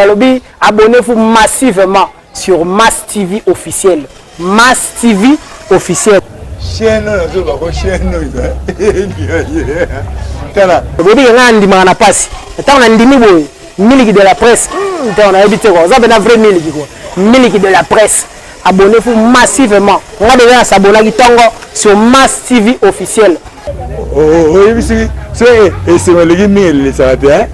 balobi abonnez-vous massivement sur Mass TV officiel. Mass TV officiel. Chaîne non zo ba chaîne no iza. Tala. Bobi nga ndima na pasi. Tant na ndimi boy. Miliki de la presse. On a habité quoi. Ça ben vrai miliki quoi. Miliki de la presse. Abonnez-vous massivement. On a déjà s'abonner qui tongo sur Mass TV officiel. Oh, oui, c'est le mille, ça va.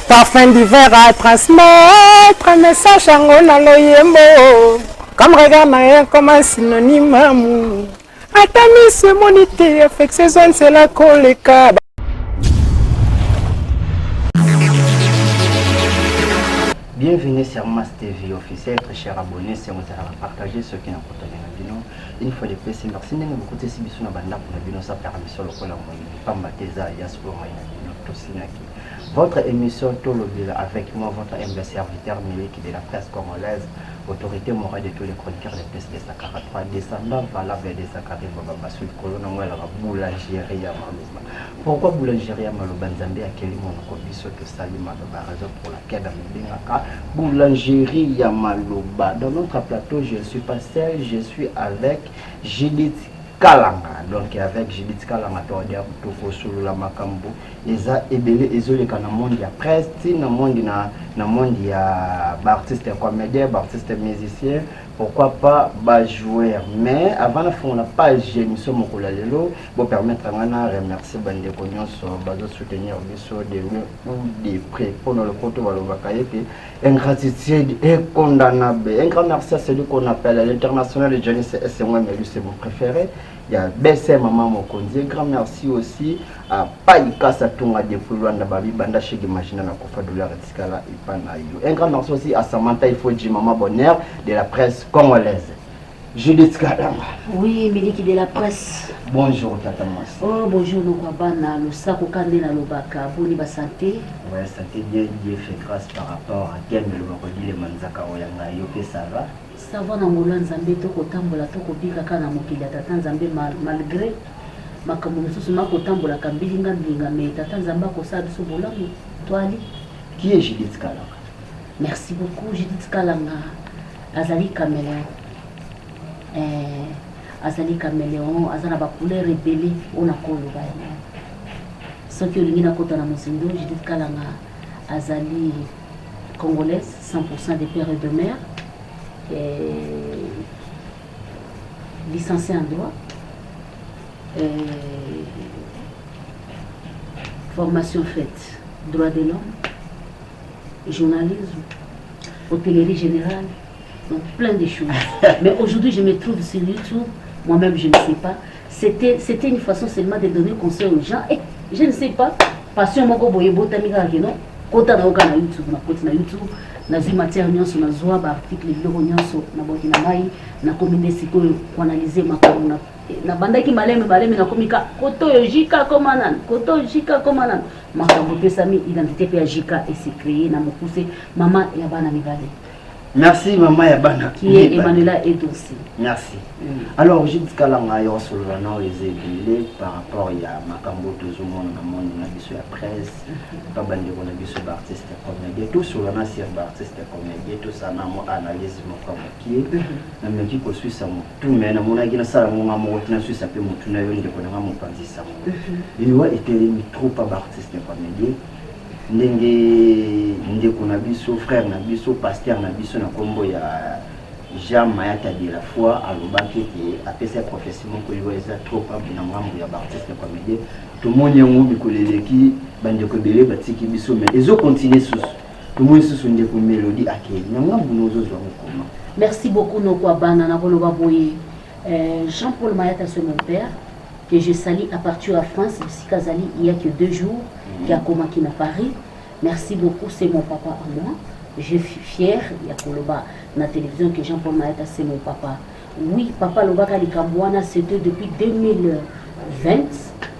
Parfum d'hiver à transmettre un message en loyembo. Comme regarde comme un synonyme amour. Attendez ce monité, avec ces zones, c'est la colléca. Bienvenue sur Mass TV officiel, très chers abonnés, c'est vous allez partager ce qui est important dans la vidéo. Une fois de plus, merci de vous écouter si vous avez banda pour la vidéo, ça permet sur le col en moyenne, pas mateza, yaspor, votre émission Tolobila avec moi, votre humble serviteur Miliki de la presse congolaise, autorité morale de tous les chroniqueurs de presse de Sakara 3, descendant valable de Sakari Baba Sud Colonne, la boulangerie à Maloba. Pourquoi boulangerie à Maloba Nzambe à quel moment on a que Salim Maloba, raison pour laquelle on boulangerie à Maloba. Dans notre plateau, je ne suis pas seul, je suis avec Judith Kalanga. Donc avec Judith Kalanga, tu as solo la makambo. Les a ébélé isolé quand le monde y a presse, dans le monde y a artiste comédien, artiste musicien, pourquoi pas joueur. Mais avant la fin, on n'a pas émission Mokola Lelo pour permettre à Mana remercier Bande Cognon sur base soutenir des ou des prêts pour le côté de ingratitude est condamnable. Un grand merci à celui qu'on appelle à l'international de Johnny c'est moi, mais lui c'est mon préféré. Il y a BC Maman Mokonzi. Un grand merci aussi à Païka Satunga de Fulwanda Babi Banda Chegi Machina na Kofa Doula Retikala Ipanayo. Un grand merci aussi à Samantha Ifoji Maman Bonheur de la presse congolaise. Judith Kalanga. Oui, Miliki de la presse. Bonjour Tata Mas. Oh, bonjour Nokwabana, le Sako Kande na Lobaka, Boni ba santé. Ouais, santé bien, Dieu fait grâce par rapport à Ken le Mokodi le Manzaka Oyanga Yoke ça va. Ça va na ngolo Nzambe to kotambola to kobika kana mokili tata Nzambe malgré makambo mosusu makotambola kambilinga mbinga mais tata Nzambe ko sa biso bolamu toali. Qui est Judith Kalanga? Merci beaucoup Judith Kalanga. Azali caméléon. Azali caméléon, azana ba couleur rebelle on a kolo ba. Ce qui olingi na kota na mosindo Judith Kalanga azali congolaise 100% de père et de mère. Licencié en droit, formation faite, droit de l'homme, journalisme, hôtellerie générale, donc plein de choses. Mais aujourd'hui je me trouve sur YouTube, moi-même je ne sais pas. C'était une façon seulement de donner conseil aux gens. Et je ne sais pas, passion moko boye botamika non, kota na oka na YouTube, na kota na YouTube. Nazi matière nyonso na zoa ba article biloko nyonso na boki na mai na komine sikoyo kuanaliser makambo na bandaki maleme na komika koto yo jika komanan makambo pesa mi identité pe ya jika et c'est créé na mokuse mama ya bana mibale. Merci maman Yabana. Qui est Emmanuela Edossi. Merci. Alors Judith Kalanga yo sur le nom les ébélés par rapport à makambo tout le monde dans monde na biso ya presse pas bande ko na biso ba artiste comédien tout sur le nom c'est ba artiste comédien tout ça na mo analyse mo comme qui na me qui ko suisse mo tout mais na mona gina sala mo ngamo na suisse pe mo tuna yo ndeko na ngamo panzisa mo il doit être trop pas ba artiste comédien ndeko na biso frère na biso pasteur na biso na kombo ya Jean Mayata de la foi alobaki ki apesa profession ko yoza trop pas na ngambo ya artiste comédien tout monde yango bikoleleki bande ko belé batiki biso mais ezo continuer sous tout monde sous ndeko mélodie akeli na ngambo nozo zo mukoma. Merci beaucoup Nokwabana na koloba boye. Jean-Paul Mayata c'est mon père que je salue à partir à France ici Kazali il y a que 2 jours qui a commencé à Paris. Merci beaucoup, c'est mon papa à moi. Je suis fière, il y a Koloba na télévision que Jean-Paul Mayata c'est mon papa. Oui, papa Lobaka Likambouana c'était depuis 2020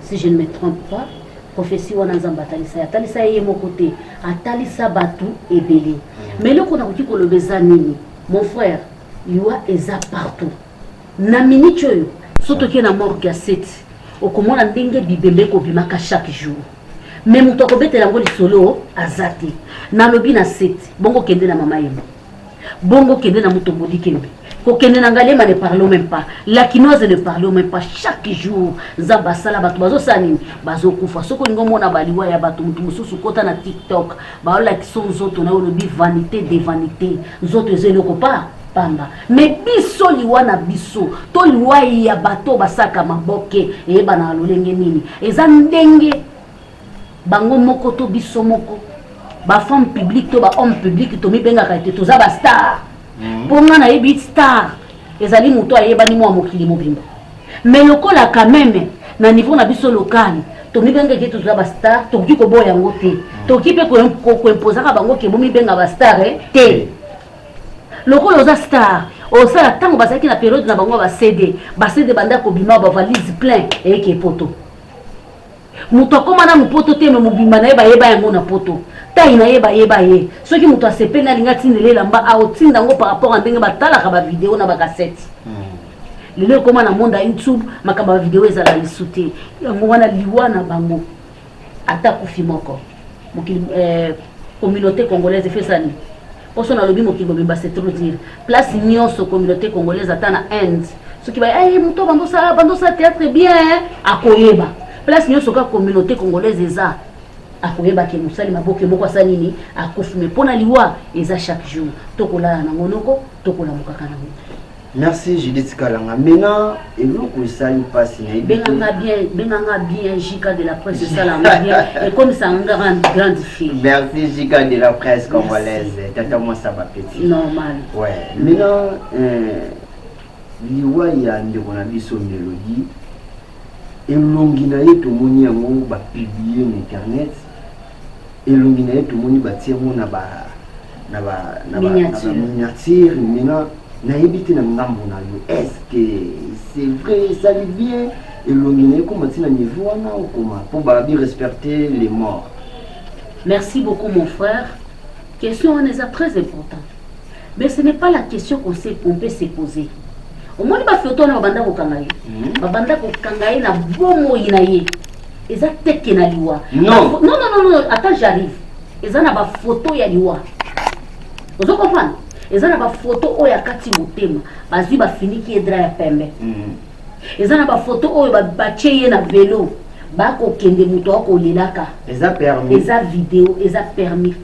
si je ne me trompe pas. Prophétie wana nzamba talisa talisa yé mon côté atalisa batu ebele. Mais le qu'on a dit kolobeza nini mon frère, il y a eza partout. Na minute yo surtout que na morgue à 7. okomona ndenge bibembe kobimaka chaque jour mais moto akobetela yango lisolo aza te nalobi na 7 bongo kende na mama yemba bongo kende na moto modi kembe kokende na ngalema ne parlons même pas la quinoise ne parlons même pas chaque jour za basala bato bazosala nini bazokufa soko lingo mona baliwa ya bato mutu mosusu kota na TikTok baolakisa nzoto na olobi vanité de vanité nzoto eza eloko pa pamba mais biso liwa na biso to liwa ya bato basaka maboke eyeba na lolenge nini eza ndenge bango moko to biso moko ba femme publique to ba homme public to mibengaka ete toza ba star ponga na yebi star ezali moto ayebani mwa mokili mobimba mais lokola quand même na niveau na biso local to mibengaka ete toza ba star to ki ko boya yango te to ki pe ko imposaka bango ke bo mibenga ba star te lokola oza star osala tango bazaki na période na bango ba CD banda ko bima ba valise plein et ke poto moto akoma na mopoto te me mobimba na yeba yango na poto tayi na yeba ye soki moto asepe na linga tindelela mba aotinda ngo par rapport à ndenge batalaka ba vidéo na ba cassette lelo koma na monde ya YouTube makamba ba vidéo ezala lisute yango wana liwa na bango ata kufi moko mokili communauté congolaise fait ça ni poso na lobi mokili bimba c'est trop dire place nyonso communauté congolaise ata na Inde soki ba moto bando sa théâtre bien akoyeba place nyonso ka communauté congolaise eza akoyeba ke musali maboke moko asa nini akufi me pona liwa eza chaque jour tokolala na ngonoko tokola mokaka na moto. Merci Judith Kalanga. Maintenant, et nous que ça nous passe Benganga bien Jika de la presse ça la bien et comme ça on rend grande fille. Merci Jika de la presse congolaise. Tata moi ça va petit. Normal. Ouais. Maintenant liwa ya ndeko na biso mélodie elongi na ye tomoni yango ba publier na internet elongi na ye tomoni batie mo na ba miniature maintenant na yebite na ngambo na yo est-ce que c'est vrai ça lui vient elongi na ye comme tina niveau wana ou comment pour bien respecter les morts. Merci beaucoup mon frère. Question on est très importante mais ce n'est pas la question qu'on peut se poser. Au moins ba photo na babanda ko kangaye babanda ko kangaye na bomo ina ye eza teke na liwa non attends j'arrive eza na ba photo ya liwa ozo comprendre eza na ba photo oya kati motema bazwi ba finiki edra ya pembe eza na ba photo oyo ba cheye na vélo ba ko kende muto ko lelaka eza permis eza vidéo eza permis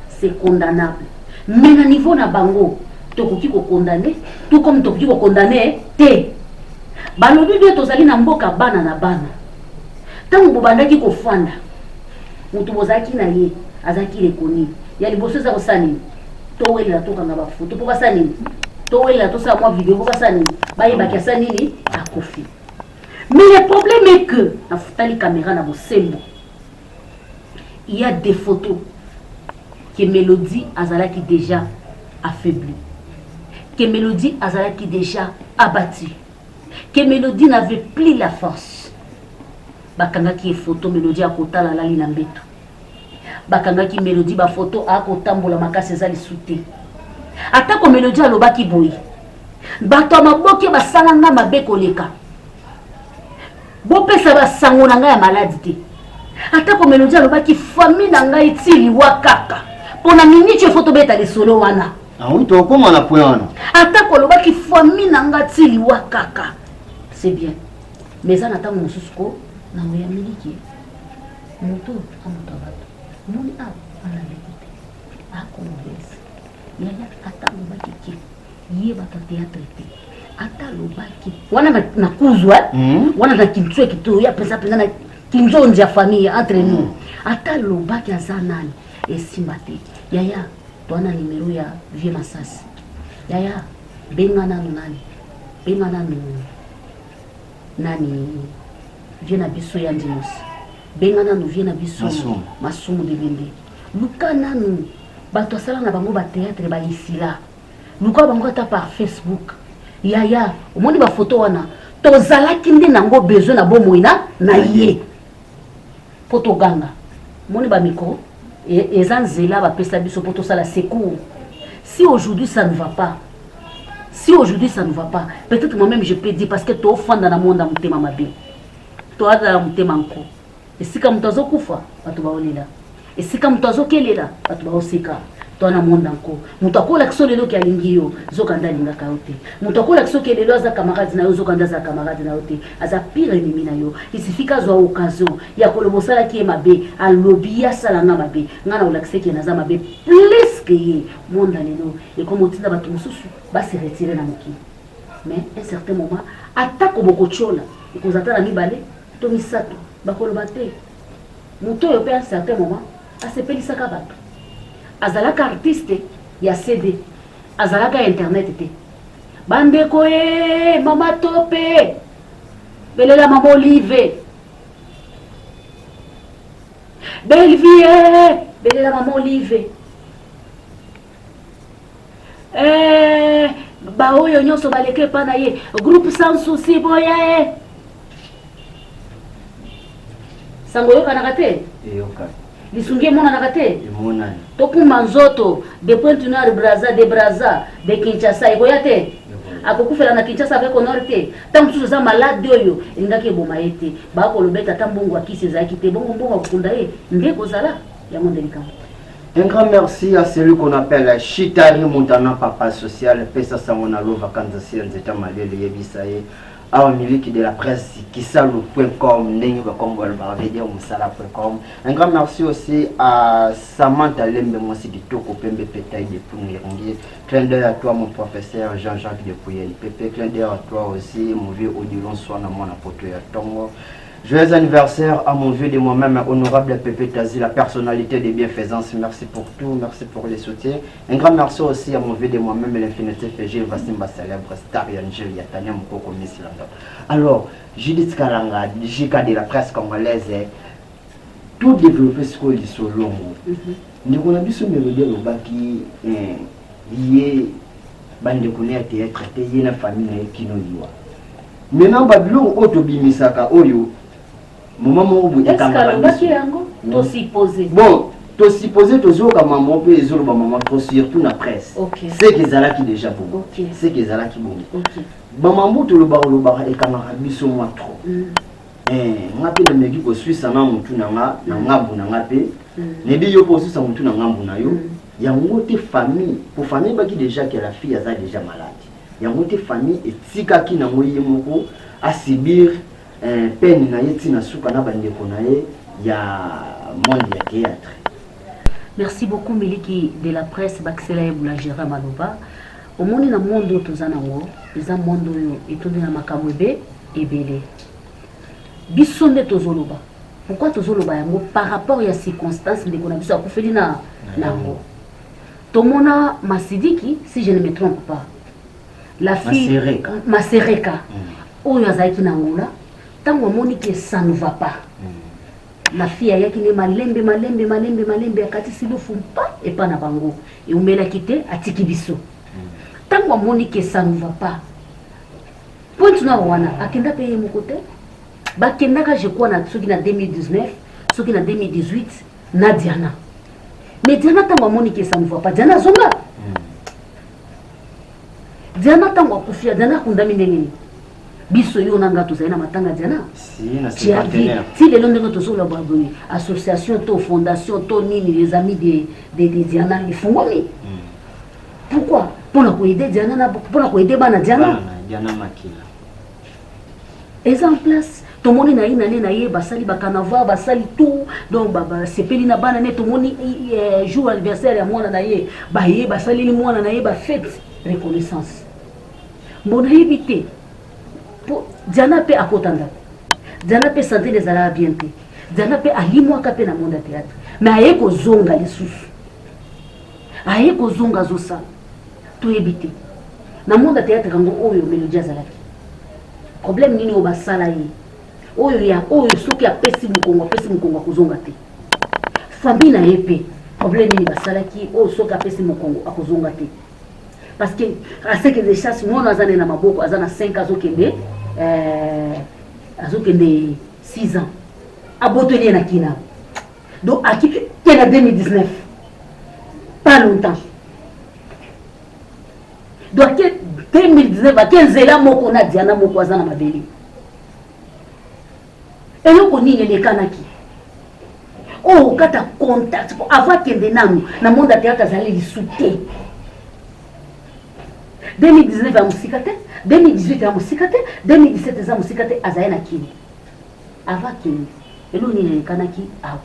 c'est condamnable mais na niveau na bango tokoki ko condamner tout comme tokoki ko condamner te balobi de tozali na mboka bana na bana tango bobandaki ko fanda mutu bozaki na ye azaki rekoni ya liboso za kosani to wela to kanga ba photo po basani to wela to sa mwa vidéo po basani ba yeba kia sani ni akofi mais le problème est que na futali caméra na bosembo il y a des photos que Mélodie azalaki déjà affaibli, que Mélodie azalaki déjà abattu, que Mélodie n'avait plus la force. Bakangaki photo Mélodie à kota la lali na mbeto. Bakangaki Mélodie ba photo à kotambola makasi ezali souté. Atako Mélodie alobaki boyi. Bato maboke basalanga mabe koleka. Bopesa basango na ngai ya maladie. Atako Mélodie alobaki famille na ngai tili wakaka. Pona minute photo beta le solo wana. Ah oui, to comment na poana. Atako lobaki famille na ngai tili wakaka. C'est bien. Mais ça n'attend mon susko na oya miliki. Moto amoto bato. Moni a ala lekite. Ako mobesi. Yaya ata lobaki ki. Ye bata théâtre te. Ata lobaki. Wana na kuzwa. Wana na kintswe kito ya pesa pesa na kinzo ndia famille entre nous. Ata lobaki azanani esimbate. Yaya twana numéro ya Vieux Masasi. Yaya benga nanu nani. Benga nanu nani Vieux na biso ya Ndinos. Benga nanu Vieux na biso masumu de bende. Luka nanu bato sala na bango ba théâtre ba isila. Luka bango ta par Facebook. Yaya omoni ba photo wana tozalaki nde nango besoin na bomoina na ye. Poto ganga. Moni ba micro et Zanzela va pesa biso poto sala secours. Si aujourd'hui ça ne va pas. Si aujourd'hui ça ne va pas, peut-être moi-même je peux dire parce que tu offres dans le monde à mon thème. to ada mutema nko esika mutazo kufa batu baolela esika mutazo kelela batu baosika to na monde nko mutakola kisolelo ki alingio zokanda linga kaote mutakola kisoke lelo aza camarade na yo zokanda za camarade na yote aza pire ennemi na yo isifika zo occasion ya kolobosala ki mabe alobi ya sala nga mabe ngana olakise ki naza mabe plus que ye monde lelo et comme otinda batu mususu ba se retirer na moki mais à un certain moment attaque boko chola ikozata na mibale to misato bakoloba te moto yo pe à un certain moment asepelisaka bato azalaka artiste ya CD azalaka internet te bandeko mama tope belela mama Olive Belvie belela mama Olive ba oyo nyonso baleke pa na ye groupe sans souci boya sango yo kana kate yoka lisungie mona na kate mona tokuma nzoto de Pointe-Noire Brazza de Kinshasa ikoyate akokufela na Kinshasa avec honneur te tant que ça malade oyo ingaki boma ete ba ko lobeta tambongo akise za kite bongo bongo kunda ye ndeko zala ya monde likambo. Un grand merci à celui qu'on appelle Chitari Montana Papa Social, Pesa Samona Lova Kanzasi, Nzeta Malé, le Yebisaye, à Miliki de la presse, kisalo.com, Nenga Congo, Albarvedia, Moussala.com. Un grand merci aussi à Samantha Lembe, moi c'est du Toko Pembe Pétaï de Poumiringi. Clin d'œil à toi, mon professeur Jean-Jacques de Pouyel Pépé. Clin d'œil à toi aussi, mon vieux Odilon Soana, mon apôtre Tongo. Joyeux anniversaire à mon vieux de moi-même, honorable Pépé Tazi, la personnalité des bienfaisances. Merci pour tout, merci pour les soutiens. Un grand merci aussi à mon vieux de moi-même, l'infinité Fégé, Vassimba célèbre, Star Angel, Yatania Mukoko Missilanda. Alors, Judith Kalanga, JK de la presse congolaise, tout développé ce qu'on dit sur l'ombre. Nous avons vu ce mélodie au baki, lié, bande connaît théâtre, il y a une famille qui nous y voit. Maintenant, Babylon, Otobimisaka, Oyo. Est-ce que tu supposé? Bon, tu supposé que tu as maman et les autres maman surtout la presse. C'est que ça qui déjà bon. C'est que ça qui bon. Maman tu le bar et camarade biso moi trop. Ngape na megi ko Suisse na mutu na ngabu na ngape. Ne bi yo ko Suisse mutu na ngabu na yo. Ya ngote famille, pour famille ba qui déjà que la fille a déjà malade. Ya ngote famille et tika ki na moye moko à subir peine na yeti na suka na bandeko na ye ya monde ya théâtre. Merci beaucoup Miliki de la presse Baxela et Boulagera Maloba. Au monde na monde tozanango, eza monde oyo etondi na makamwebe ebele. Bisonde tozoloba. Pourquoi tozoloba yango par rapport à circonstances de qu'on a biso akufeli na nango. Tomona Masidiki, si je ne me trompe pas. La fille Masereka. Oyo azaki na ngola. Tango moni que ça ne va pas. La fille a qui ne malembe akati silu fumpa et pas na bango. Et on met la quitter à Tikibiso. Tango moni que ça ne va pas. Pointe-Noire wana akenda payer mon côté. Ba kenda ka je crois na soki na 2019, soki na 2018 na Diana. Mais Diana tango moni que ça ne va pas. Diana zonga. Diana tango kufia Diana kundami ndengeni. Biso yo nanga tozana matanga Diana. Si les longs de sur la Baboui, association, to fondation, to nini les amis de Diana, ils font oui. Pourquoi? Pour la aider Diana, pour la aider Bana Diana. Diana Makila. Et en place, tout le monde na ye basali bakanava basali tout donc c'est peli na bana net tout le monde jour anniversaire ya mwana na ye ba ye basali ni mwana na ye ba fête reconnaissance. Bon éviter Diana pe akotanda. Diana pe santé les ala bien te. Diana pe alimwa ka pe na monde théâtre. Mais aye ko zonga lisusu. Aye ko zonga zosa. To ebité. Na monde théâtre kango oyo melodia zalaki. Problème nini o basala yi. Oyo ya oyo soki apesi mukongo ko zonga te. Famille na épée. Problème nini basalaki o soki apesi mukongo akozonga te. Parce que à ce que les chasses moi azana na maboko azana 5 azokende azokende 6 ans aboteli na kina donc aki en 2019 pas longtemps donc 2019 à 15 là moko na Diana moko azana mabeli eloko nini le kanaki oh kata contact pour avoir kende nanu na monde ya théâtre azali lisute 2019 ya musika te 2018 ya musika te 2017 za musika te azali na kini avant kende eloko nini le kanaki awa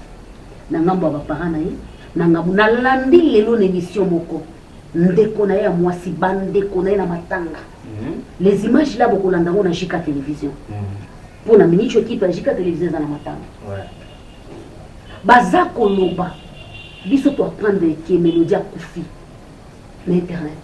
na ngambo ya baparent na ye na ngambo nalandi lelo na émission moko ndeko na ye ya mwasi bandeko na ye na matanga les images là bokolanda ngo na Jika télévision pour na minicho équipe ya Jika télévision za na matanga baza koloba biso to apprendre que mélodie akufi na internet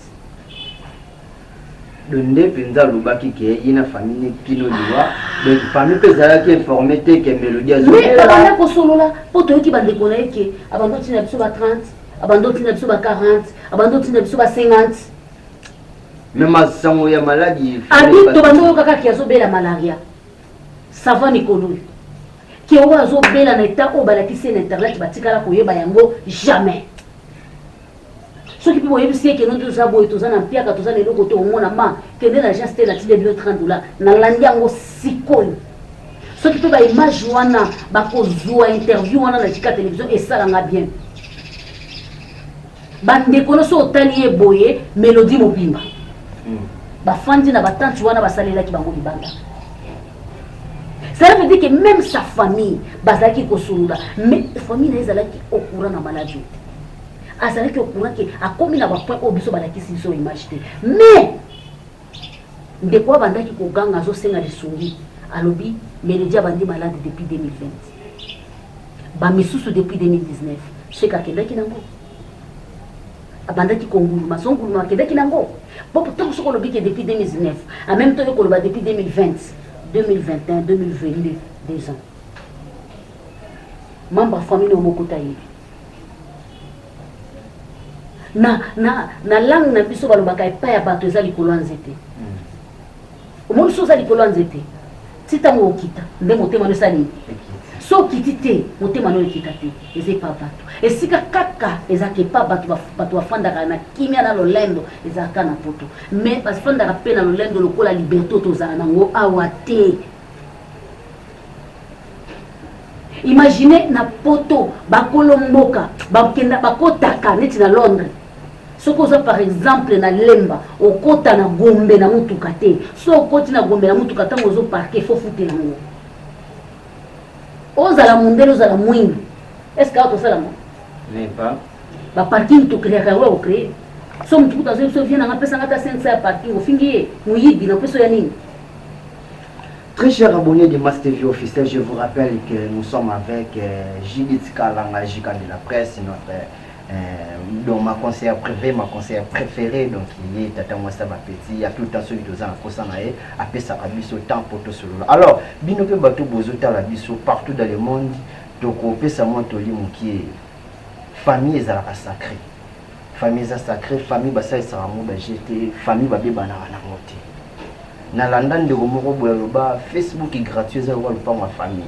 donde penza lobaki ke ina famille kino liwa donc famille pesa ki informé te que mélodie azo mais bana ko solola poto ki bande ko na ke abando tina biso ba 30 abando tina biso ba 40 abando tina biso ba 50 même sango ya maladie abi to bando kaka ki azo bela malaria savant nikolo ki o azo bela na état o balakisi na internet batikala ko yeba yango jamais ce qui peut vous dire que nous tous avons tous en pire quand tous les locaux au monde ma que les agents c'était la tille de 30 $. Na landiango sikoi ce qui peut ba image wana ba ko zoa interview wana na Jika télévision et ça nga bien ba ndeko so otali boye mélodie mobimba ba fandi na batante wana basalela ki bango libanda. Ça veut dire que même sa famille bazaki ko sulula mais famille na ezalaki au courant na maladie azali ki au courant que a komi na ba point obiso balakisi biso image te mais ndeko abandaki ko ganga zo senga lisungi alobi mélodie abandi malade depuis 2020 ba misusu depuis 2019 c'est ka kendaki nango abandaki konguluma son nguluma kendaki nango bon pourtant ce qu'on lobi que depuis 2019 en même temps ko loba depuis 2020 2021 2022 2 ans membre famille no mokota yi na langue na biso balobaka epai ya bato eza likolo ya nzete omoni so oza likolo ya nzete ti ntango okita nde motema no esali so okiti te motema no ekita te eza epa bato esika kaka ezaka epa bato bafandaka na kimia na lolendo ezalaka na poto mais bafandaka mpe na lolendo lokola liberté tozala nango awa te. Imaginez na poto bakolo mboka bakenda bakotaka neti na Londres sokoza par exemple na lemba okota na gombe na mutuka te so okoti na gombe na mutuka tango zo parquer faut foutre nango ozala mundelo ozala mwingi est-ce que auto sala mo mais pas ba parking to créer ka wa créer so mutuka zo vient na pesa ngata 500 ya parking ofingi muyibi na peso ya nini. Très chers abonnés de Mass TV officiel, je vous rappelle que nous sommes avec Judith Kalanga, Jika de la presse, donc ma conseillère préférée, donc il est Tata Mwassa Bapeti, il y a tout le temps celui qui est en Kosanae, après ça a biso temps pour tout cela. Alors, Binope Bato Bozota la biso partout dans le monde, donc on peut savoir qui est famille est sacrée. Famille est sacrée, famille basa est saramou bajete, famille babe banana moté. Na London de Romoro Boyaloba, Facebook est gratuit, ça va le pas ma famille.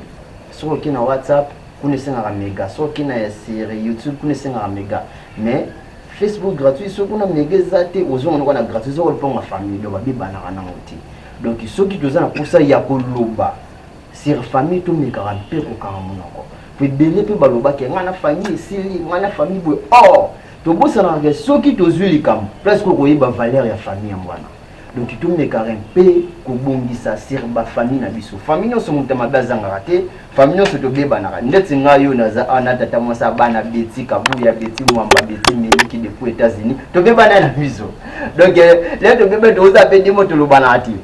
Sur qui na WhatsApp, connaissez un méga. Sur qui na série YouTube, connaissez un méga. Mais Facebook gratuit, sur qu'on a méga zate, aux gens on a gratuit, ça va le pas ma famille. Donc babi banana moté. Donc ceux qui doivent pour ça y a pour loba. Sur famille tout méga rampé au caramon encore. Puis belé puis baloba qui a famille ici, on a famille boy. Oh, to bossa na regarde ceux qui doivent jouer les cam. Presque qu'on y a valeur ya famille en voilà. Donc tu tournes les carrés pe kobongisa sur ba famille na biso famille no so mutama bazanga raté famille no so to beba na ndeti ngayo na za ana tata mwasa bana beti kabu ya beti mwamba beti miliki depuis États-Unis to beba na biso donc là to beba to za pe dimo to lobana ati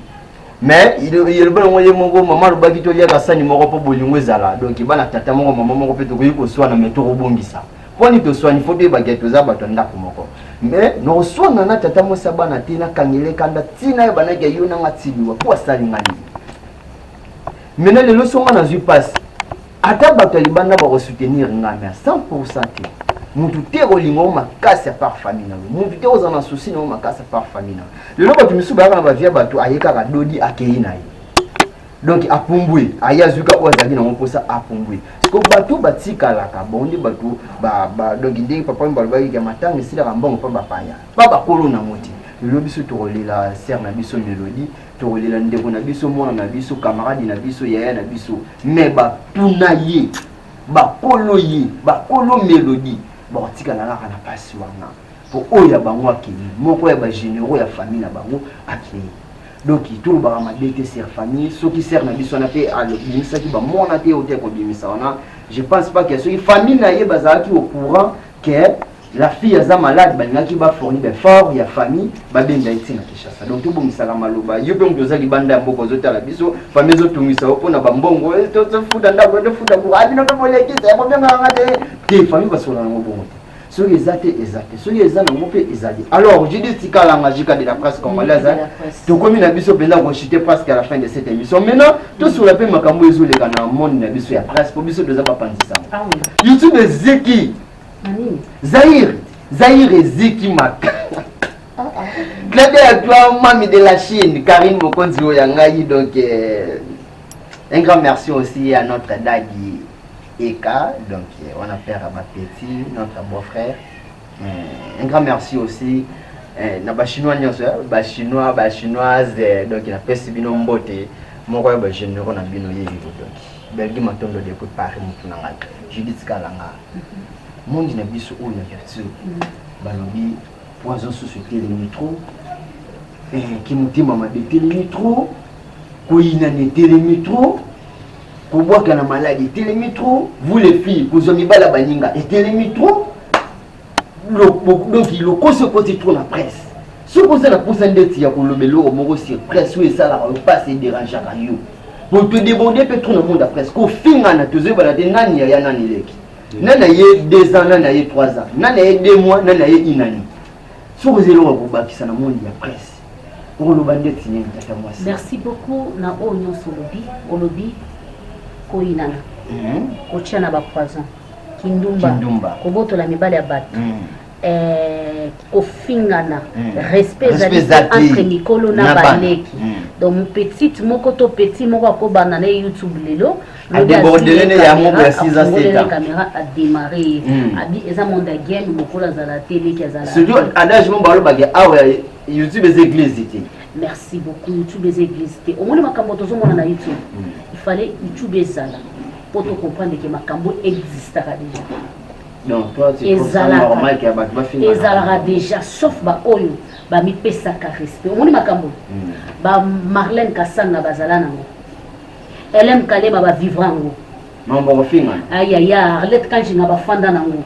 mais il le bon moye mongo maman lo baki to lia ka sani moko po bolingo ezala donc bana tata moko maman moko pe to ko so na meto robongisa poni to so ni foto ba geto za bato ndako moko. Mais nous sommes na tata Mwassa bana tina kangele kanda tina bana ke yona ngatibiwa kwa sali ngani. Maintenant les leçons na zui passe. Ata bato libanda ba soutenir ngame à 100% te. Mutu te olingo makasi par famille na. Mutu te ozana souci na makasi par famille na. Le loba tu misuba na ba via bato ayeka ka dodi akei na. Donc apumbwe ayazuka ozali na mposa apumbwe siko bato batika laka bondi bato ba donc ndenge papa mbalo ba ya matanga sila kambongo pa bapaya pa bakolo na moti le biso tokolela sœur na biso Mélodie tokolela ndeko na biso mwana na biso camarade na biso yaya na biso mais ba tuna ye ba kolo ye ba kolo Mélodie ba tika na la na pasi wana pour oya bango akili moko ya ba généraux ya famille na bango akili donc tout ba ma dete sur famille ceux qui servent na biso na pe à l'obimisa qui ba mona te ote ko bimisa wana je pense pas que ceux famille na ye bazaki au courant que la fille est malade, qui va fournir des forts, il y a famille, bah bien d'ailleurs Kinshasa. Donc tout le monde s'est maloba. Il y a plein de gens qui bandent beaucoup de la biso, famille de tout misa, on a bambongo, tout se fout dans la boîte de foot, ah bien on va les quitter, on va bien regarder. Des familles parce qu'on a un bon. Ceux qui exactés, ceux qui exactés, on peut exacter. Alors je dis que la magique de la presse congolaise, tout comme la biso pendant qu'on chutait presque à la fin de cette émission. Maintenant, tout sur la paix makambo ezou les gars monde na biso ya presse, pour biso deux pas ça. Ah oui. YouTube Zeki. Zahir et Zeki Mak. Claude à toi, mamie de la Chine, Karine Mokonzi Oyangayi. Donc, un grand merci aussi à notre Dagi Eka. Donc, on a père à ma petit, notre beau-frère. Un grand merci aussi à Chinois, Chinoise, donc il a fait ce bino mbote. Mon roi, je ne sais pas bino yévi. Donc, Belgi Matondo de Paris, Moutounanga. Judith Kalanga. Monde na biso oyo ya vertu balobi poison société le métro qui mutima mabete le métro koina nete le métro ko boka na maladie le métro vous les filles ko zomi bala baninga et le métro donc il ko se côté trop la presse ce ko ça la pourcentage ya ko lobelo moko sur presse ou ça la pas se déranger à yo pour te demander peut trop le monde la presse ko finga na tozo bala de nani ya nani leki nana ye 2 ans nana ye 3 ans nana ye 2 mois nana ye 1 année so vous allez vous bakisa na monde ya presse pour le bandit signer tata moi. Merci beaucoup na onyo solobi olobi ko inana ko tchana ba poison kindumba ko boto la mibale ya bato ko fingana respect entre Nicolo na baleki donc petite moko to petit moko ko banana YouTube lelo a déborder ne ya moko ya 6 à 7 ans la caméra a démarré abi eza monde ya game moko la za la télé qui za la studio adage mo balo bagé awa YouTube les églises était. Merci beaucoup YouTube les églises était au moins makambo tozo mona na YouTube il fallait YouTube ezala pour te comprendre que makambo existera déjà. Non, toi c'est normal qu'il y a pas fini. Ezalaka déjà sauf ba oyo ba mi pesaka respect. Omoni makambo. Ba Marlène Kasanga bazala nango. LM Kalema ba vivre ngo. Mambo finga. Aya Arlette Kanjinga ba fanda nango.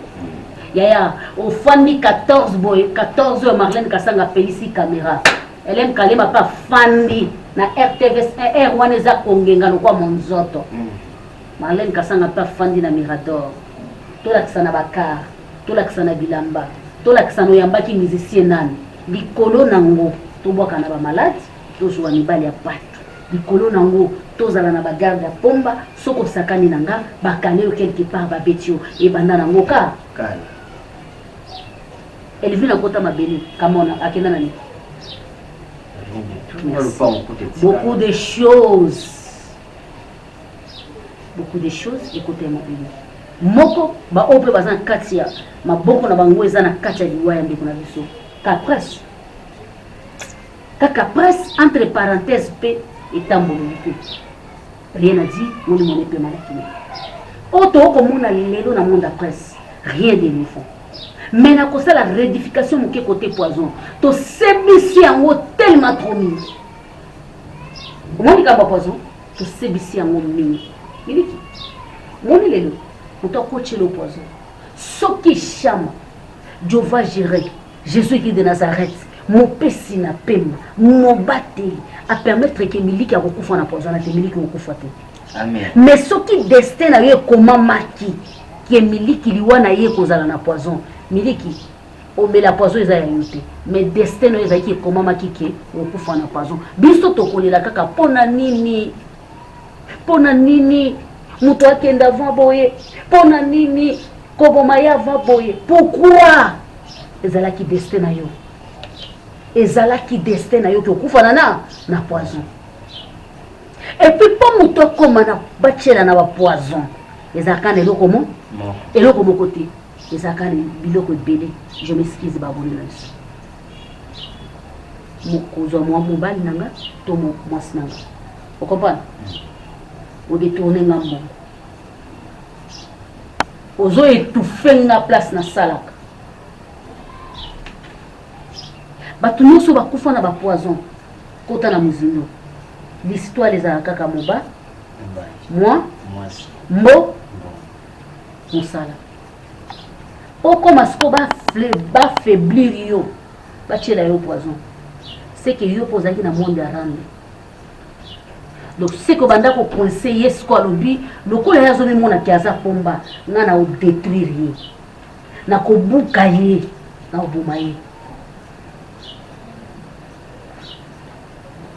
Yaya au fandi 14 boy 14 heures Marlène Kasanga Félicie caméra. LM Kalema pas fandi na RTVS R1 eza kongenga no kwa monzoto. Marlène Kasanga pas fandi na Mirador. Tolakisa na bakar, tolakisa na bilamba, tolakisa no yambaki musicien nani. Likolo nango, tobwaka na ba malade, tozwa mibali ya patu. Likolo nango, tozala na bagarde ya pomba, soko sakani nanga, bakale yo quelque part ba betio e banda nango ka. Kala. Elvina kota mabele, kamona akenda nani. Beaucoup de choses. Beaucoup de choses écoutez mon pays. Moko ba ope bazan katia maboko na bango eza na katia liwaya ndeko na biso ka presse entre parenthèses p etambolo pe rien à dire mon pe malaki auto komona lelo na monde presse rien de nouveau mais na kosa la rédification moke côté poison to sebisi yango tellement trop mingi omoni ka ba poison to sebisi yango mingi miliki moni lelo Autant coacher le poison. Ce qui chama, Dieu va gérer. Jésus qui est de Nazareth, mon pessina pema, mon bâté, à permettre que Miliki a recouvert la poison, à Miliki a recouvert. Amen. Mais ce qui destin a eu comment maki, qui est Miliki lui a eu cause la poison, Miliki, on met la poison ils a eu mais destin a eu comment maki qui recouvert la poison. Biso to kole la kaka pona nini. Muto akenda va boye pona nini koboma ya va boye pourquoi ezalaki destin na yo ki okufana na poison et puis pas muto koma na bachela na ba poison ezalaka na eloko mo eloko mo côté ezalaka na biloko ebele je m'excuse ba bonne kozwa mwa mobali nanga to mwasi nanga. Vous comprenez? Vous détournez nga mbongo. Ozo étouffer nga place na salaka. Batu nyonso bakufa na ba poison kota na muzindo. L'histoire les a kaka moba. Moi, mbo, mosala. Oko masko ba faiblir yo, ba tchela yo poison. C'est que yo posaki na monde arande. Donc c'est que banda ko conseiller ce ko lobi, loko ya zo mona kiaza pomba, nga na o détruire ye. Na ko buka ye, na obuma ye.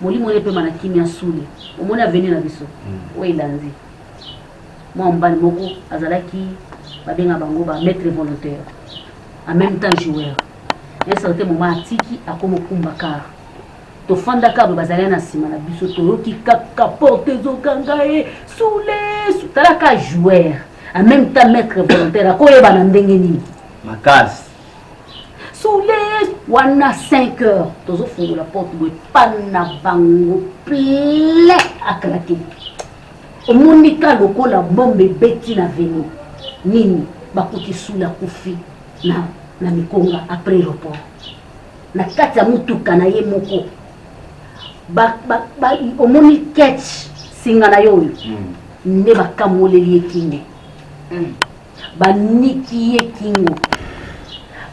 Molimo ye pe manaki mi asuli. Omona venu na biso. Oui lanzi. Moi mbani moko azalaki babenga bango ba maître volontaire. En même temps joueur. Et ça était moment atiki akomo kumbaka. To fanda ka bazalana na sima na biso to yoki kaka porte zo kangae soule sutalaka joueur. En même temps maître volontaire akoyeba na ndenge nini. Makas. Soule wana 5 heures tozo fungo la porte boy pana bango plein à craquer. Au monika lokola bombe beti na veni nini bakuti sula kufi na mikonga après report na kati ya mutuka na ye moko omoni ketch singa na yo nde bakamoleli ye kingo baniki ye kingo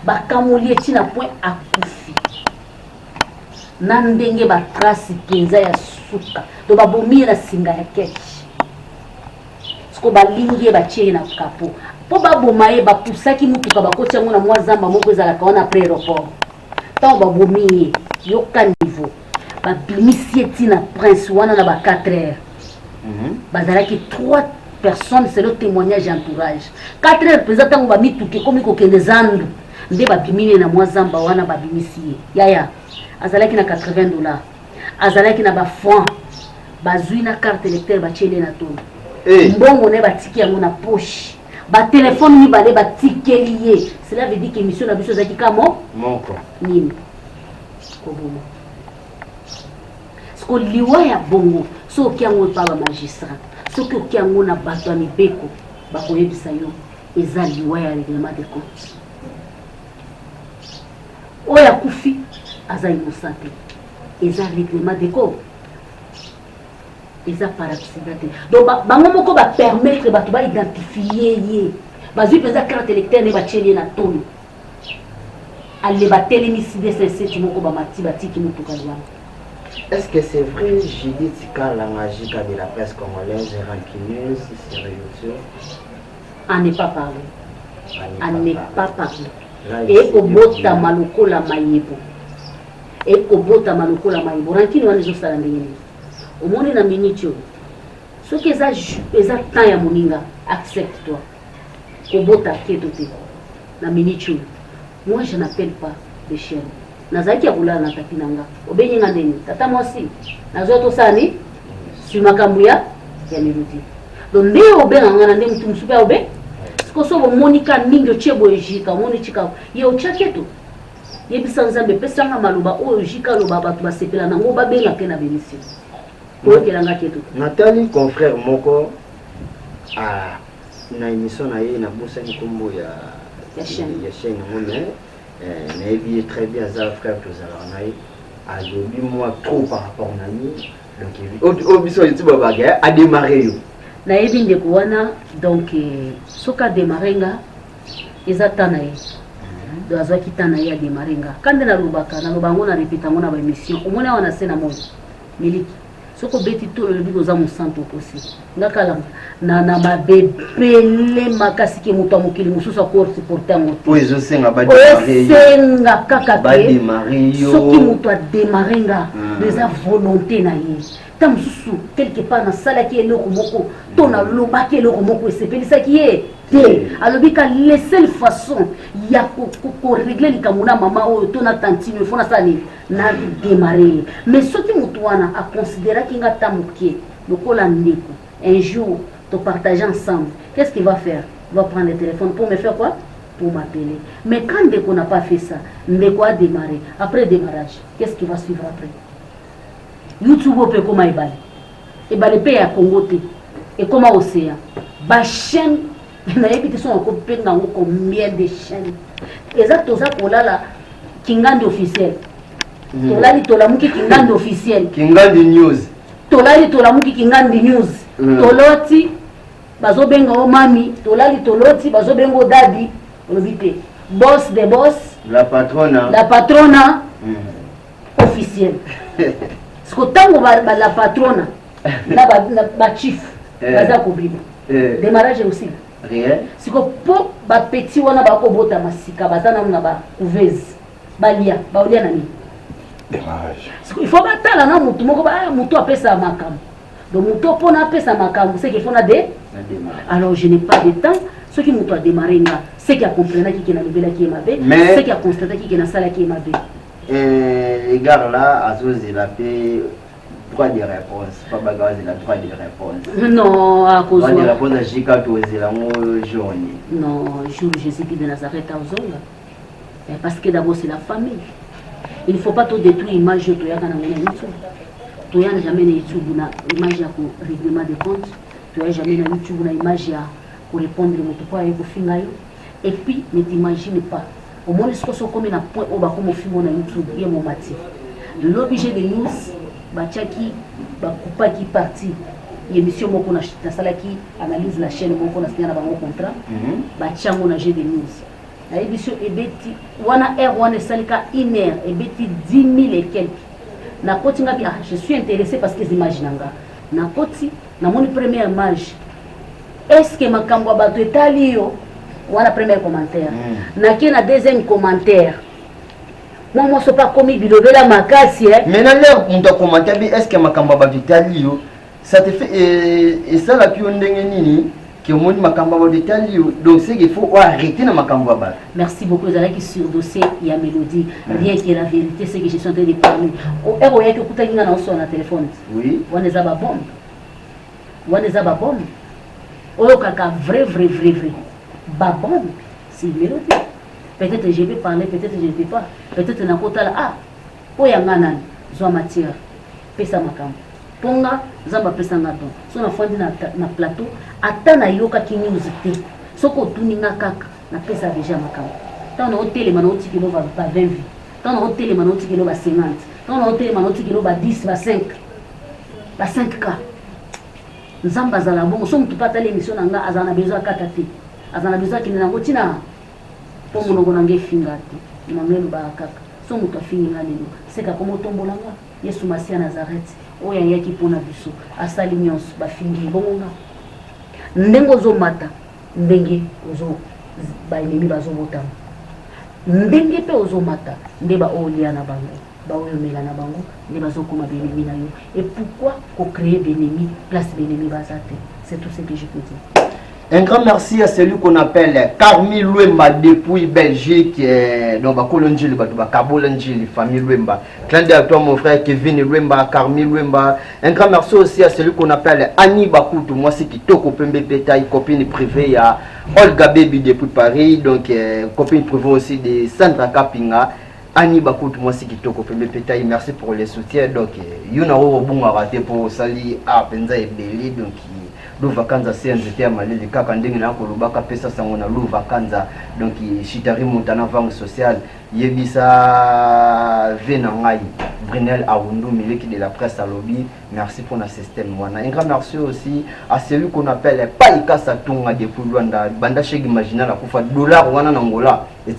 bakamoli ye tina point akufi na ndenge batrasi penza ya suka to babomi na singa ya ketch ko balingi batie na kapo po baboma ye bapusaki mutuka bakoti yango na mwa zamba moko ezalaka wana après aéroport tant babomi yo ka niveau babimisi tina prince wana na ba 4 heures bazalaki 3 personnes c'est le témoignage entourage 4 heures pesa tango bamituke komi kokende zandu nde babimine na mwa zamba wana babimisi ye yaya azalaki na $80 azalaki na ba francs bazui na carte électeur batiele na toni mbongo ne batiki yango na poche ba téléphone ni balé batikeli ye cela veut dire que mission na biso zaki kamo moko nini ko bomo sko liwa ya bongo so kiango pa ba magistrat so kiango na bato ni beko ba koyebisa yo eza liwa ya règlement de compte oya kufi aza innocent eza règlement de compte. Ils ont parapsychiatrie. Donc, bango moko ba permettre ba to ba identifier ye. Bazui pesa carte électeur ne ba tcheli na toni. Alle ba télémicide c'est moko ba mati ba tiki mutuka wana. Est-ce que c'est vrai Judith Kala Ngajika de la presse congolaise rancuneuse sérieuse? On n'est pas parlé. On n'est pas parlé. Et au bota maloko la mayibo. Et au bota maloko la mayibo. Rancune wana zo sala ndenge. Au monde na minute ce que ça temps ya moninga accepte-toi kobota kedote na minute moi je n'appelle pas de chien nazaki ya kulala na tapi nanga obenyi nga ndeni tata mwasi nazo to sani si makambu ya melodi donc nde obenga nga na nde mutu musupe obe siko so monika mingi chebo ejika moni chika ye ochaketo yebisa nzambe pesa nga maluba o jika loba batu basepela nango babenga ke na bénéfice. Nathalie, confrère Moko, a une émission na bourse Kombo ya chaîne monnaie, mais très bien ça frère tous alors a lobby moi trop par rapport à Nani donc au biso YouTube baga a démarré yo na yebi ndeko wana donc soka démarrenga ezatana ye do azaki tana ye a démarrenga kande na lubaka na lobango na répéta ngona ba émission au mona wana sena mo miliki soko beti to le biko za musanto aussi ngakala na mabebele makasi ke muto mokili mususu ko supporter ngo poezo senga ba senga kaka ba démarrer yo soki muto a démarrer nga des volonté na ye tam mususu quelque part na sala ki eloko moko to na loba ki eloko moko esepelisa ki ye te alobika la seule façon ya ko régler likamuna mama o to na tantine fona sali na démarrer mais soki muto wana a considérer ki nga tamukie lokola ndeko un jour de partager ensemble, qu'est-ce qu'il va faire? Il va prendre le téléphone pour me faire quoi? pour m'appeler. Mais quand Ndeko n'a pas fait ça, Ndeko a démarré. Après démarrage, qu'est-ce qui va suivre après? YouTube peut comme Ebale. Ebale paye à Congo. Et comme à Océan. Ma chaîne, il y a combien de chaînes. Exactement là, Kingandi officiel. Tolali Tolamuki Kingandi officiel. Kingandi news. Tolali Tolamuki Kingandi news. Toloti. Bazo bengo mami, tolali toloti, bazo bengo daddy, olobite. Boss de boss. La patrona. La patrona officielle. Ce que tango la patrona, la chief, baza kobiba. Démarrage aussi. Réel. Ce que pour ba petit wana ba ko bota masika, baza na ba couvez, balia, ba olia nani. Démarrage. Il faut batala na mutu moko ba mutu apesa makam. Donc mutu pona apesa makam, c'est qu'il faut na des. Alors je n'ai pas de temps. Ce qui m'a démarré, c'est qui a compris qui est la nouvelle qui est ma belle, c'est qui a constaté qui est la salle qui est ma belle. Les gars là, à cause de la paix, droit de réponse. Pas bagage, il a droit de réponse. Non, à cause de réponse à Chica, tu es la journée. Non, je suis de Nazareth à Ozonga. Parce que d'abord c'est la famille. Il ne faut pas tout détruire l'image de Toya Kana YouTube. Toya n'a jamais YouTube une image pour règlement de compte. Tu n'as jamais dans YouTube une image pour répondre à mon et puis ne t'imagine pas au moins ce que sont comme un point au bas comme au film on a YouTube et mon mati l'objet de news bachaki bakupa qui parti émission moko na sala qui analyse la chaîne moko na signé na bango contrat bachango na jeu de news la émission ebeti wana heure wana salika 1 heure ebeti 10 000 et quelques na koti ngabi je suis intéressé parce que images nanga na koti na mon première image est-ce que makambo bato etali yo wana premier commentaire na ki na deuxième commentaire moi so pas comme bilobela makasi mais na l'air on doit commenter est-ce que makambo bato etali yo ça te fait et ça la ki ndenge nini que mon makambo bato etali yo donc c'est qu'il faut arrêter na makambo bato. Merci beaucoup Zala qui sur dossier il y a mélodie rien que la vérité c'est que je suis en train de parler au héros yake kutanginga na so na téléphone oui wana za ba bombe wana za ba bombe oyo kaka vrai ba bombe c'est mélodie peut-être je vais parler peut-être je ne peux pas peut-être na kota la ah oya ngana zo matière pesa makambo ponga zamba pesa ngado so na fandi na plateau atana yoka ki news te soko tuninga kaka na pesa déjà makambo tant na hôtel mana otiki lo ba 20 vies tant na hôtel mana otiki lo ba 50 tant na hôtel mana otiki lo ba 10 ba 5 ba 5k nzamba zala bongo so mutu pata l'émission nanga azana besoin katati azana besoin kinena ngotina po monoko nanga finga te mangelo ba kaka so mutu afinga lelo seka komo tombolanga Yesu Masia Nazareth oya yaki pona biso asali nyonso ba fingi bonga ndengo zo mata ndenge ozo ba enemi bazo botama ndenge pe ozo mata ndeba olia na bango baoyomela na bango nde bazokoma benemi na yo et pourquoi co-créer benemi place benemi bazate c'est tout ce que je peux dire. Un grand merci à celui qu'on appelle Carmi Luemba depuis Belgique, donc Bakolonjili, Kabolonjili, famille Luemba. Clin d'œil à toi mon frère Kevin Luemba, Carmi Luemba. Un grand merci aussi à celui qu'on appelle Annie Bakutu, moi c'est qui Toko Pembe Pétaï, copine privée, il y a Olga Baby depuis Paris, donc copine privée aussi de Sandra Kapinga. Annie Bakutu, moi c'est qui Toko Pembe Pétaï, merci pour les soutiens. Donc, Yuna Robon a raté pour Sali à Penza et Belly, donc Louva Kanza CNZT à Malé, les Kakanding na Kolubaka Pesa Sangona Louva Kanza, donc Chitari Montana Vang Social, Yebisa Venangai, Brunel Awundu, Miliki de la presse à lobby, merci pour notre système. Un grand merci aussi à celui qu'on appelle Paika Satunga de Puluanda, Banda Cheg Imagina la Koufa, dollar Wana Nangola, et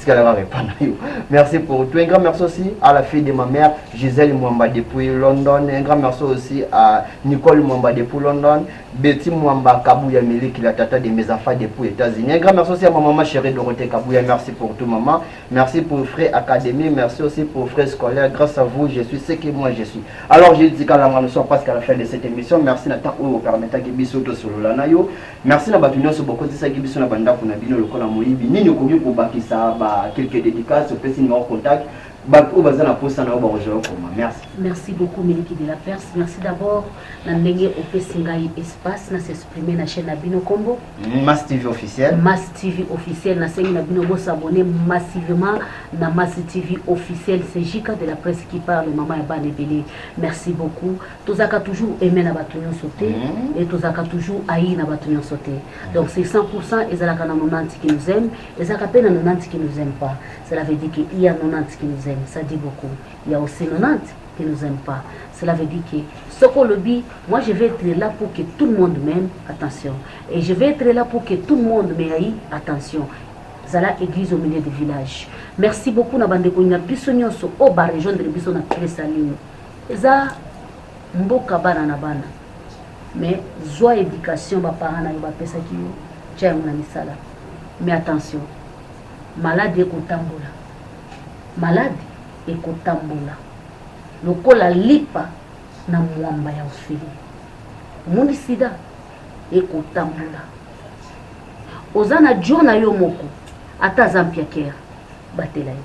merci pour tout. Un grand merci aussi à la fille de ma mère, Gisèle Mwamba depuis London. Un grand merci aussi à Nicole Mwamba depuis London, Betty Mwamba Kabouya Miliki, la tata de mes enfants depuis les États-Unis. Un grand merci aussi à ma maman chérie Dorothée Kabouya, merci pour tout maman. Merci pour Frère Académie, merci aussi pour Frère Scolaire. Grâce à vous, je suis ce que moi je suis. Alors je dis qu'à nous sommes presque à la fin de cette émission. Merci Nathan au permettant que bisoto sur l'anayo. Merci na batunyo sur beaucoup de ça qui biso na banda pour nabino le kola moyibi. Ni nous connu pour bakisa quelques dédicaces au petit numéro contact Merci. Merci beaucoup, Miliki de la Perse. Merci d'abord d'enlever au Pessingaï espace, de s'exprimer dans la chaîne Abino Combo. Mass TV officiel. Mass TV officiel, na chaîne Abino Combo s'abonner massivement na Mass TV officiel. C'est Jika de la Presse qui parle, maman et Banebele. Merci beaucoup. Tous aka toujours aimé na batunion sauté et tous aka toujours haï na batunion sauté. Donc c'est 100% et ça la 90 qui nous aiment et ça peine 90 qui nous aiment pas. Cela veut dire qu'il y a 90 qui nous aiment. Ça dit beaucoup. Il y a aussi 90 qui ne nous aiment pas. Cela veut dire que ce qu'on le dit, moi je vais être là pour que tout le monde m'aime, attention. Et je vais être là pour que tout le monde m'aille, attention. Zala église au milieu du village. Merci beaucoup na bande ko biso nyonso o ba région de biso na Kresalino. Eza mboka bana na bana. Mais zoa éducation ba parents na ba pesa ki yo. Tia na misala. Mais attention. Malade ekotambola. Malade ekotambola. Lokola lipa na mwamba ya ofili. Mundi sida ekotambola. Ozana jona yo moko ata zampia kera batela yo.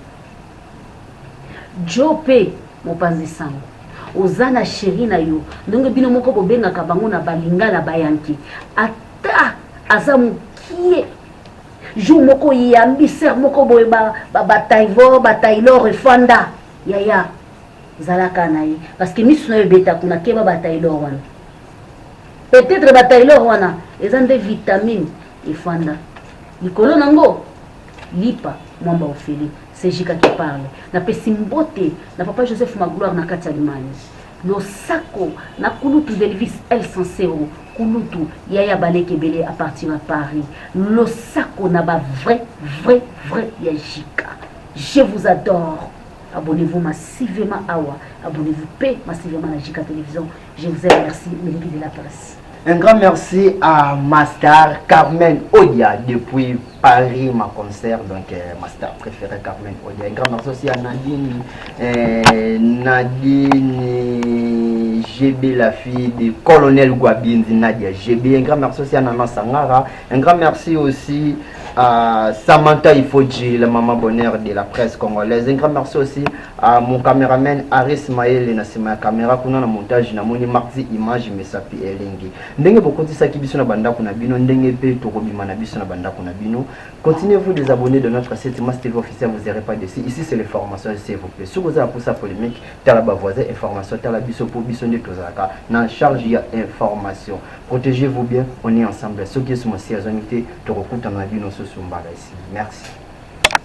Jope mopanzi sango. Ozana sheri na yo ndonge bino moko bobenga kabango na balinga na bayanki. Ata azamukie jou moko yambi ser moko boye ba Taylor refanda yaya zalaka na ye parce que misu na beta kuna keba ba Taylor wana peut-être ba Taylor wana ezande vitamine efanda likolo nango lipa mwamba ofeli c'est Jika qui parle na pesimbote na papa Joseph Magloire na kati Allemagne lo sako na kulutu d'Elvis El Sansero kulutu yaya baleke belé à partir à Paris lo sako na ba vrai ya Jika. Je vous adore. Abonnez-vous massivement à Awa. Abonnez-vous massivement à Jika Télévision. Je vous aime. Merci, Miliki de la Presse. Un grand merci à Master Carmen Odia depuis Paris, ma concert. Donc, ma star préférée, Carmen Odia. Un grand merci aussi à Nadine GB, la fille du colonel Guabinzi, Nadia GB. Un grand merci aussi à Nana Sangara. Un grand merci aussi à Samantha Ifoji, la maman bonheur de la presse congolaise. Un grand merci aussi à mon caméraman Aris Maël, ma caméra qu'on a na montage na moni mardi image mesapi elengi. Ndenge beaucoup de ça qui biso na banda kuna bino ndenge pe to kobima na biso na banda kuna bino. Continuez vous les abonner de notre site Mass TV officiel, vous n'irez pas dessus. Ici c'est les formations s'il vous plaît. Si vous avez pour ça polémique, tala ba voisin information, tala biso pour biso de tozaka. Na charge il y a information. Protégez-vous bien, on est ensemble. Ce qui est sur mon siège, on était to recoute en abino sur Sumbala ici. Merci.